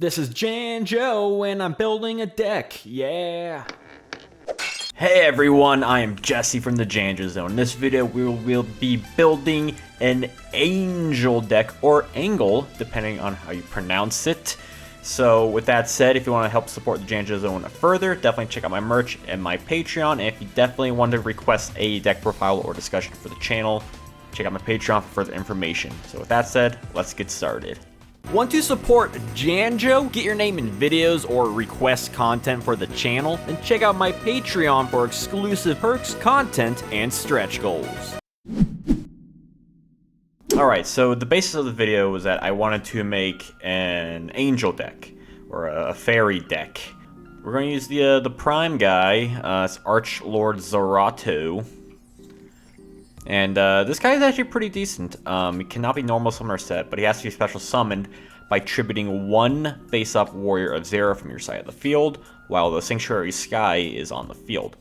This is Janjo, and I'm building a deck, yeah! Hey everyone, I am Jesse from the Janjo Zone. In this video, we will be building an angel deck, or angle, depending on how you pronounce it. So with that said, if you want to help support the Janjo Zone further, definitely check out my merch and my Patreon. And if you definitely want to request a deck profile or discussion for the channel, check out my Patreon for further information. So with that said, let's get started. Want to support Janjo? Get your name in videos or request content for the channel? Then check out my Patreon for exclusive perks, content, and stretch goals. Alright, so the basis of the video was that I wanted to make an angel deck, or a fairy deck. We're going to use the prime guy, it's Archlord Zerato. And this guy is actually pretty decent. He cannot be normal summoner set, but he has to be special summoned by tributing one face-up warrior of Zera from your side of the field, while the Sanctuary Sky is on the field.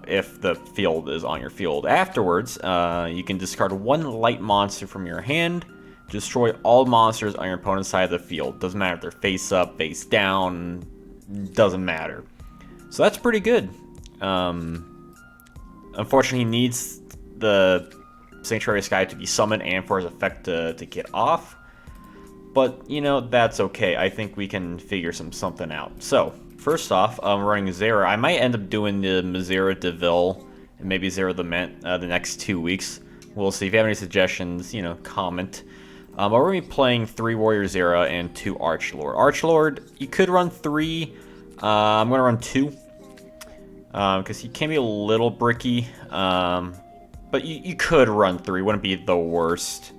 If the field is on your field afterwards, you can discard one light monster from your hand, destroy all monsters on your opponent's side of the field. Doesn't matter if they're face-up, face-down, doesn't matter. So that's pretty good. Unfortunately, he needs the Sanctuary Sky to be summoned and for his effect to get off. But, you know, that's okay. I think we can figure something out. So, first off, I'm running Zera. I might end up doing the Zera Deville and maybe Zera the Mint the next 2 weeks. We'll see. If you have any suggestions, you know, comment. But we're going to be playing 3 Warrior Zera and 2 Archlord. Archlord, you could run 3. I'm going to run 2. Because he can be a little bricky. But you could run 3, wouldn't be the worst.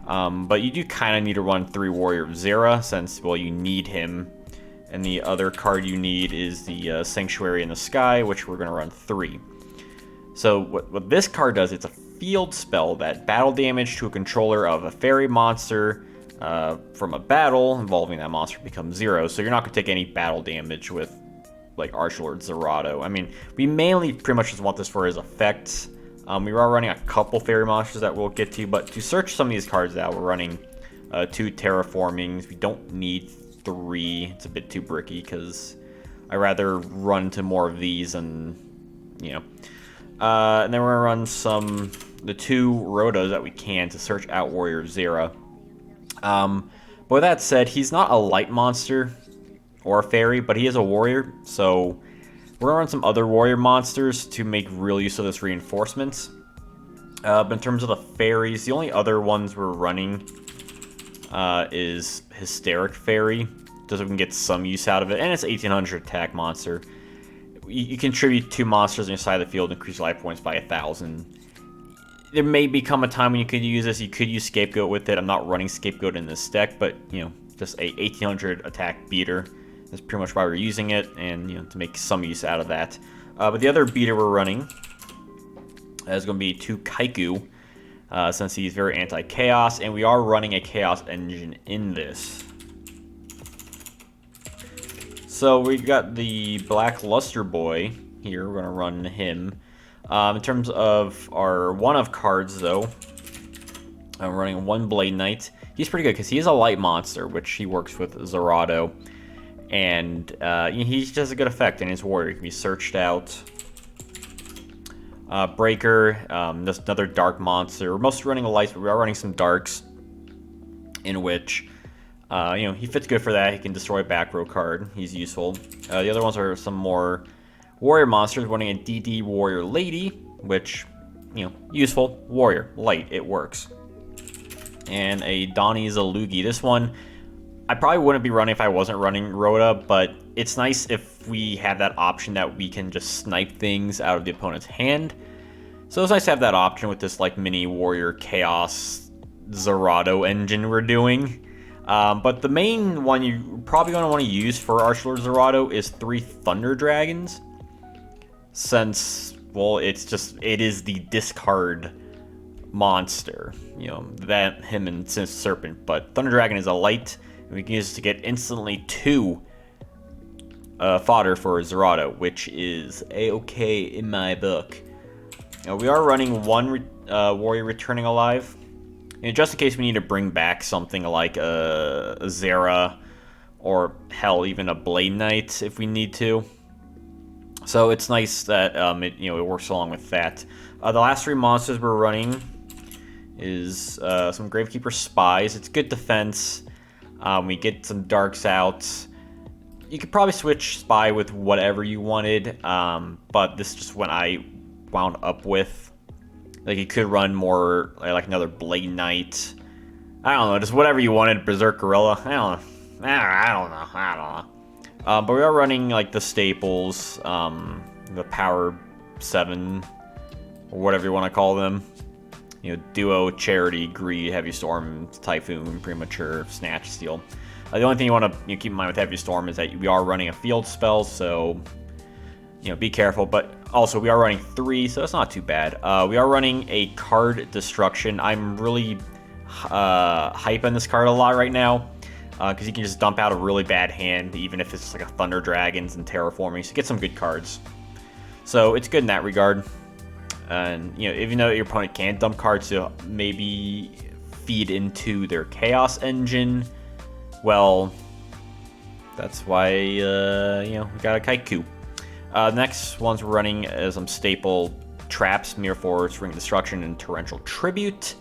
But you do kind of need to run 3 Warrior Zera, since, well, you need him. And the other card you need is the Sanctuary in the Sky, which we're going to run 3. So what this card does, it's a field spell that battle damage to a controller of a fairy monster from a battle involving that monster becomes 0. So you're not going to take any battle damage with, like, Archlord Zerato. I mean, we mainly pretty much just want this for his effects. We are running a couple fairy monsters that we'll get to, but to search some of these cards out, we're running 2 terraformings. We don't need 3. It's a bit too bricky because I rather run to more of these and, you know. And then we're gonna run the 2 Rotos that we can to search out Warrior Zera. But with that said, he's not a light monster or a fairy, but he is a warrior, so we're going to run some other warrior monsters to make real use of this reinforcements. But in terms of the fairies, the only other ones we're running is Hysteric Fairy, just so we can get some use out of it. And it's 1800 attack monster. You contribute 2 monsters on your side of the field and increase life points by 1,000. There may become a time when you could use this. You could use Scapegoat with it. I'm not running Scapegoat in this deck, but, you know, just a 1800 attack beater. That's pretty much why we're using it, and, you know, to make some use out of that. But the other beater we're running is going to be 2 Kaiku, since he's very anti-chaos, and we are running a chaos engine in this. So we got the Black Luster Boy here. We're going to run him. In terms of our one-of cards, though, I'm running 1 Blade Knight. He's pretty good because he is a light monster, which he works with Zerato. And he just has a good effect, and his warrior can be searched out. Breaker, just another dark monster. We're mostly running lights, but we are running some darks, in which, you know, he fits good for that. He can destroy a back row card. He's useful. The other ones are some more warrior monsters. Running a DD Warrior Lady, which, you know, useful. Warrior, light, it works. And a Donnie Zalugi. This one I probably wouldn't be running if I wasn't running Rhoda, but it's nice if we have that option that we can just snipe things out of the opponent's hand. So it's nice to have that option with this, like, mini warrior chaos Zerato engine we're doing. But the main one you're probably going to want to use for Archlord Zerato is 3 Thunder Dragons, since, well, it is the discard monster, you know, that him and Since Serpent. But Thunder Dragon is a light, and we can use it to get instantly 2 fodder for Zerato, which is a-okay in my book. Now, we are running 1 warrior returning alive, and just in case we need to bring back something like a Zera or hell, even a Blade Knight if we need to. So it's nice that it works along with that. The last 3 monsters we're running is some Gravekeeper Spies. It's good defense. We get some Darks out. You could probably switch Spy with whatever you wanted, but this is just what I wound up with. Like, you could run more like another Blade Knight. I don't know, just whatever you wanted. Berserk Gorilla. I don't know. But we are running like the staples, the Power 7, or whatever you want to call them. Duo, Charity, Greed, Heavy Storm, Typhoon, Premature, Snatch, Steal. The only thing you want to keep in mind with Heavy Storm is that we are running a field spell, so be careful. But also, we are running 3, so it's not too bad. We are running a card Destruction. I'm really hyping this card a lot right now, because you can just dump out a really bad hand, even if it's like a Thunder Dragons and Terraforming, so get some good cards. So it's good in that regard. And even though your opponent can't dump cards to maybe feed into their Chaos Engine, well, that's why we got a Kaiku. Next ones we're running is some staple traps: Mirror Force, Ring of Destruction, and Torrential Tribute.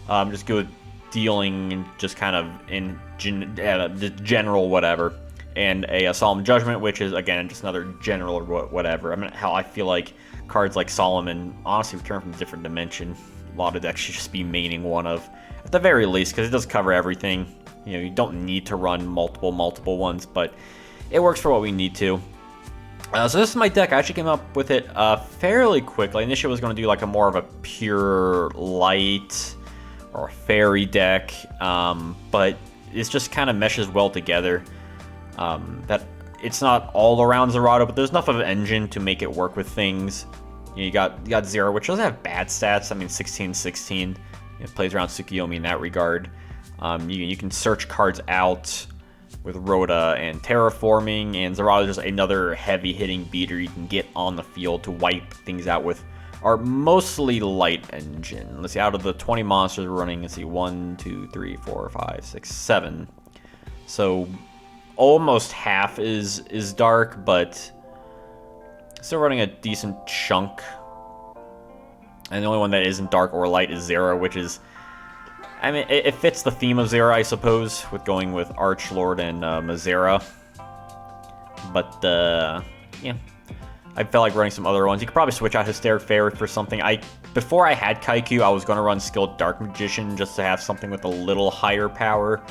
Just good dealing, just kind of in general whatever, and a Solemn Judgment, which is again just another general whatever. I mean, hell, I feel like cards like Solomon honestly return from a different dimension. A lot of decks should just be maining one of, at the very least, because it does cover everything. You don't need to run multiple ones, but it works for what we need to. So this is my deck. I actually came up with it fairly quickly. Initially I was going to do like a more of a pure light or a fairy deck, but it just kind of meshes well together. That it's not all around Zerato, but there's enough of an engine to make it work with things. You got Zero, which doesn't have bad stats. I mean, 16-16. It plays around Tsukiyomi in that regard. You can search cards out with Rhoda and Terraforming, and Zerato is just another heavy-hitting beater you can get on the field to wipe things out with our mostly light engine. Let's see, out of the 20 monsters we're running, let's see, 1, 2, 3, 4, 5, 6, 7. So almost half is dark, but still running a decent chunk. And the only one that isn't dark or light is Zera, which is, I mean, it fits the theme of Zera, I suppose, with going with Archlord and Mazera. But, yeah, I felt like running some other ones. You could probably switch out Hysteric Fairy for something. Before I had Kaiku, I was going to run Skilled Dark Magician just to have something with a little higher power.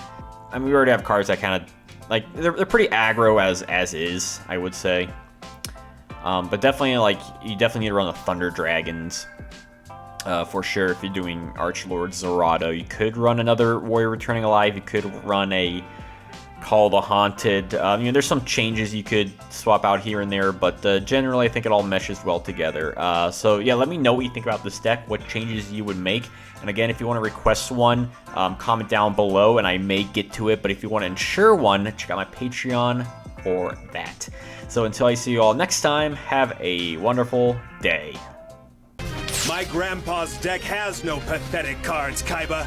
I mean, we already have cards that kind of, like, they're pretty aggro as is, I would say. But definitely, like, you definitely need to run the Thunder Dragons. For sure, if you're doing Archlord Zerato. You could run another Warrior Returning Alive. You could run a Call the Haunted. There's some changes you could swap out here and there, but generally I think it all meshes well together. So yeah, let me know what you think about this deck, what changes you would make. And again, if you want to request one, comment down below and I may get to it. But if you want to ensure one, check out my Patreon for that. So until I see you all next time, have a wonderful day. My grandpa's deck has no pathetic cards, Kaiba.